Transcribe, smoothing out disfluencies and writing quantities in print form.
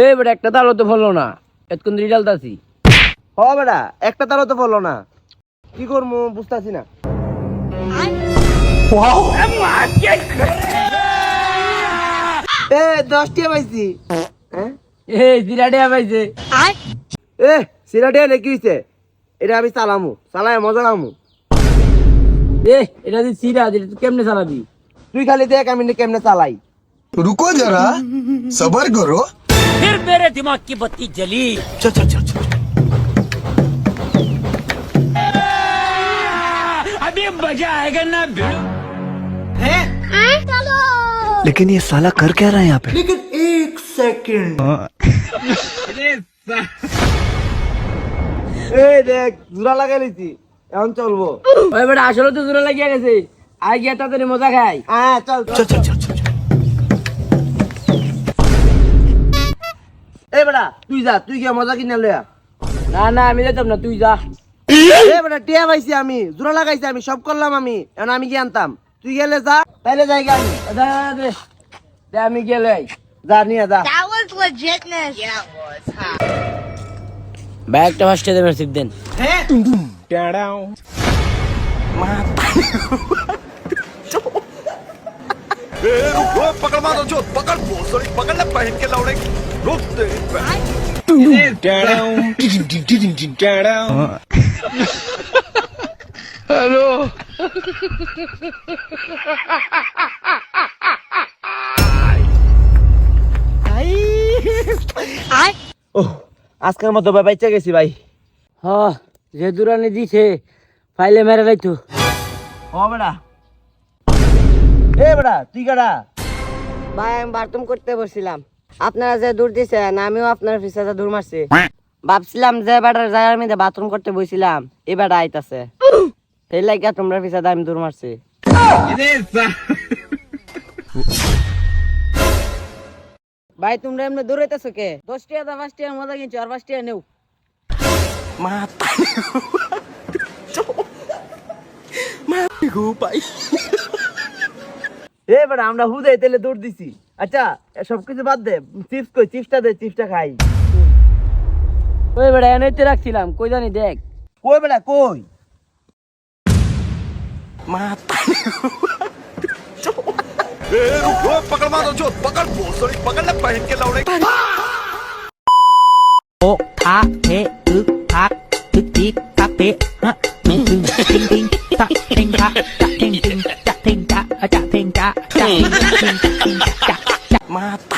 এই বেটা একটা তালও তো ফলো না, এতক্ষণ রিজাল্ট আছি। হ বেটা একটা তারও তো বললো না, কি করবো বুঝতেছি না। এ 10টা পাইছি। এই সিরাটে পাইছে। এ সিরাটে নাকি হইছে, এটা আমি চালামু, চালাই মজা নামু। এটা যে সিরাজ, এটা তুই কেমনে চালাবি? তুই খালি দেখ আমি কেমনে চালাই। रुको जरा सबर करो। फिर मेरे दिमाग की बत्ती जली। चल चल चल चल। अभी मजा आएगा ना भिड़ो। लेकिन ये साला कर क्या रहा है यहाँ पे? এই দেখ জোড়া লাগাই লিছি, এখন চলবো। ওই বেটা আসলে তো জোরে লাগিয়ে গেছে, আই গিয়ে তাড়াতাড়ি মজা খাই। হ্যাঁ চল चल चल चल चल। এই বেটা তুই যা, তুই কি মজা কিনে লয়া। না না আমি যেতাম না, তুই যা। এই বেটা টিয়া পাইছি আমি, জোড়া লাগাইছি আমি, সব করলাম আমি, এখন আমি কি আনতাম, তুই গেলে যা, তাইলে যাই গা আমি। দে, দে, দে আমি গেলে যা নিয়ে যা। That was legitness. Yeah, it was. ভাই একটা ফার্স্টে দেবেন সিপ দেন। पकड़ मारो जो पकड़ भोसड़ी पकड़ ले पहन के लौड़े रुक दे। हेलो। ওহ আজকের মতো ভাই বাইচা গেছি ভাই। হ যে দূরানি দিছে ফাইলে মেরে লাইতো। ও বেটা এ বেটা তুই কাটা। ভাই আমি বাথরুম করতে বসছিলাম, আপনারা যে দূর দিছেন আমিও আপনার পিছনে দূর মারছি। ভাবছিলাম যে বেটার জায়গার মধ্যে বাথরুম করতে বসছিলাম, এ বেটা আইতাছে, সেই লাগিয়া তোমরা পিছনে আমি দূর মারছি। ভাই তোমরা এমনি দূর হইতেছো কে? 10 টাকা দা 5 টাকা মজা কিনছো, আর 5 টাকা নেও। এ বেটা আমরা হুদে তেলে দৌড় দিছি। আচ্ছা সবকিছু বাদ দে, চিপস কই, চিপসটা দে, চিপসটা খাই। ওই বেটা এনেতে রাখছিলাম, কই জানি দেখ। কই বেটা কই? पकड़ मारो जो पकड़ भोसड़ी पकड़ ले पहन के लौड़े। ओ आ ए उ आ टिक टिक टा पे हा टिंग टिंग टिंग टा टिंग टा टिंग टिंग टा टिंग टा टा टिंग टा टा टिंग टिंग टा माता